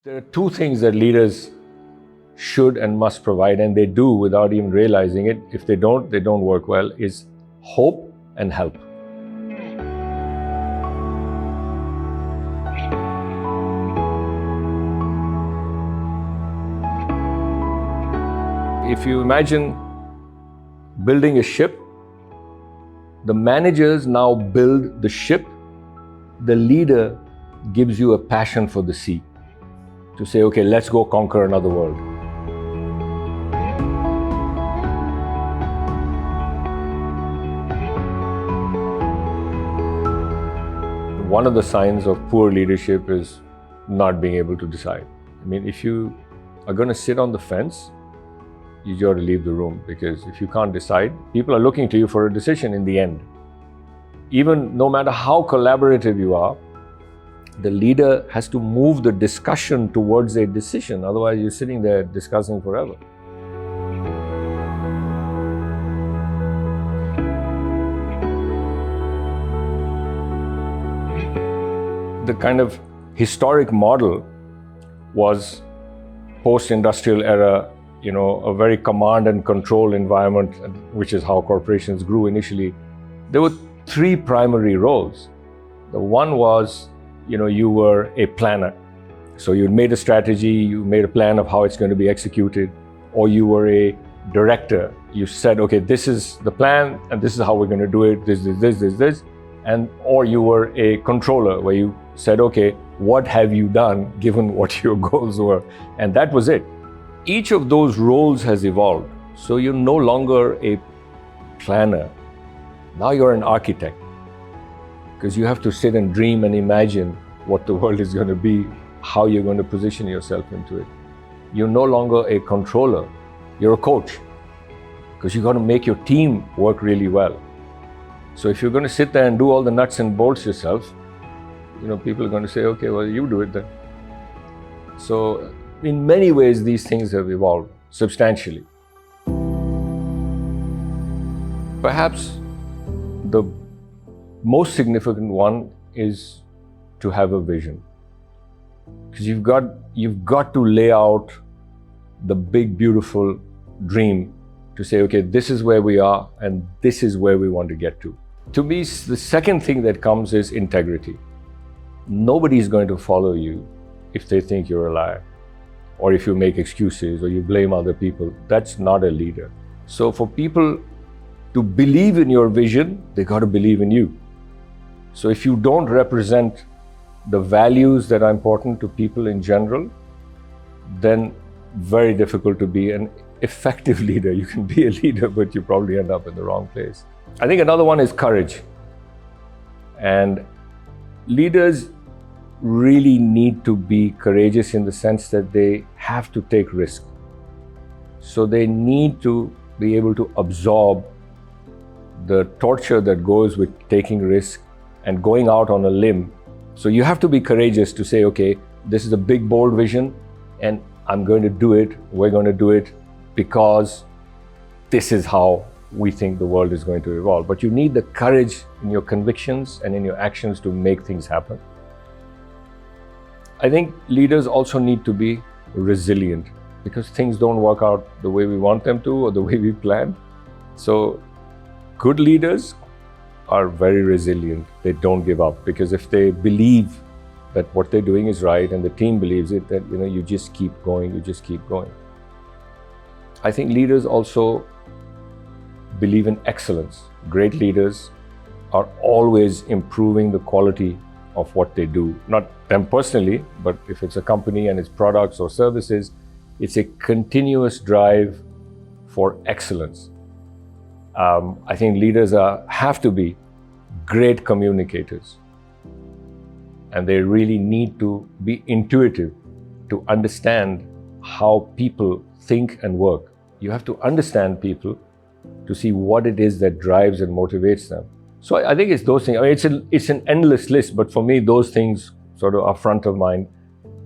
There are two things that leaders should and must provide, and they do without even realizing it. If they don't work well, is hope and help. If you imagine building a ship, the managers now build the ship, the leader gives you a passion for the sea to say, okay, let's go conquer another world. One of the signs of poor leadership is not being able to decide. I mean, if you are going to sit on the fence, you got to leave the room, because if you can't decide, people are looking to you for a decision in the end. Even no matter how collaborative you are, the leader has to move the discussion towards a decision. Otherwise, you're sitting there discussing forever. The kind of historic model was post-industrial era, a very command and control environment, which is how corporations grew initially. There were three primary roles. The one was, you were a planner. So you made a strategy, you made a plan of how it's going to be executed, or you were a director. You said, okay, this is the plan and this is how we're going to do it, this. Or you were a controller, where you said, okay, what have you done given what your goals were? And that was it. Each of those roles has evolved. So you're no longer a planner. Now you're an architect, because you have to sit and dream and imagine what the world is going to be, how you're going to position yourself into it. You're no longer a controller, you're a coach, because you got to make your team work really well. So if you're going to sit there and do all the nuts and bolts yourself, people are going to say, okay, well, you do it then. So in many ways, these things have evolved substantially. Perhaps the most significant one is to have a vision, because you've got to lay out the big, beautiful dream to say, okay, this is where we are and this is where we want to get to. To me, the second thing that comes is integrity. Nobody is going to follow you if they think you're a liar, or if you make excuses or you blame other people. That's not a leader. So for people to believe in your vision, they got to believe in you. So if you don't represent the values that are important to people in general, then very difficult to be an effective leader. You can be a leader, but you probably end up in the wrong place. I think another one is courage. And leaders really need to be courageous in the sense that they have to take risk. So they need to be able to absorb the torture that goes with taking risk and going out on a limb. So you have to be courageous to say, okay, this is a big, bold vision and I'm going to do it. We're going to do it because this is how we think the world is going to evolve. But you need the courage in your convictions and in your actions to make things happen. I think leaders also need to be resilient, because things don't work out the way we want them to or the way we planned. So good leaders are very resilient. They don't give up, because if they believe that what they're doing is right and the team believes it, then you just keep going, I think leaders also believe in excellence. Great leaders are always improving the quality of what they do. Not them personally, but if it's a company and its products or services, it's a continuous drive for excellence. I think leaders have to be great communicators, and they really need to be intuitive to understand how people think and work. You have to understand people to see what it is that drives and motivates them. So I think it's those things. I mean, it's an endless list, but for me, those things sort of are front of mind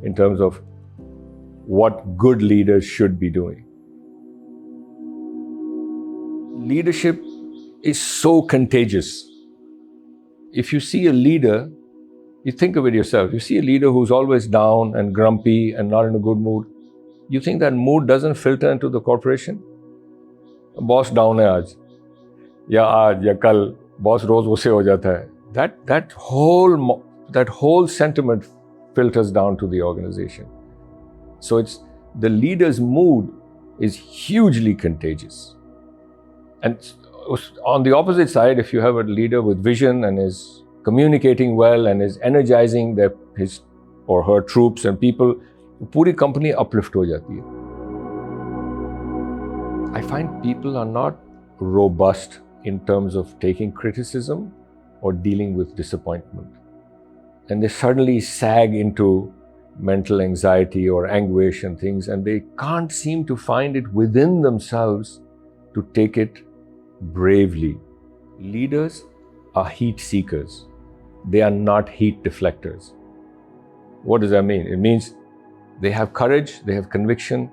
in terms of what good leaders should be doing. Leadership is so contagious. If you see a leader You think of it yourself. You see a leader who's always down and grumpy and not in a good mood. You think that mood doesn't filter into the corporation? Boss down है आज, या आज या कल boss रोज गुस्से हो जाता है. That whole sentiment filters down to the organization. So it's the leader's mood is hugely contagious. And on the opposite side, if you have a leader with vision and is communicating well and is energizing his or her troops and people, पूरी company uplift हो जाती है. I find people are not robust in terms of taking criticism or dealing with disappointment. And they suddenly sag into mental anxiety or anguish and things, and they can't seem to find it within themselves to take it bravely. Leaders are heat seekers. They are not heat deflectors. What does that mean? It means they have courage, they have conviction,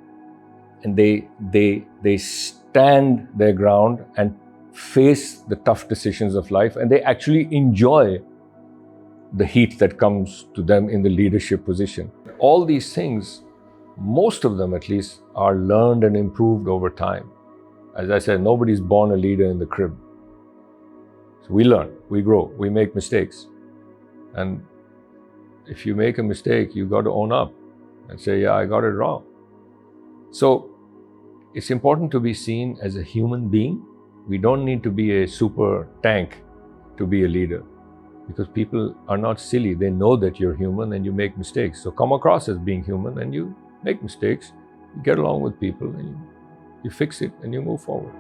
and they stand their ground and face the tough decisions of life, and they actually enjoy the heat that comes to them in the leadership position. All these things, most of them at least, are learned and improved over time. As I said, nobody's born a leader in the crib. So we learn, we grow, we make mistakes. And if you make a mistake, you got to own up and say, yeah, I got it wrong. So it's important to be seen as a human being. We don't need to be a super tank to be a leader, because people are not silly. They know that you're human and you make mistakes. So come across as being human and you make mistakes. You get along with people and you fix it and you move forward.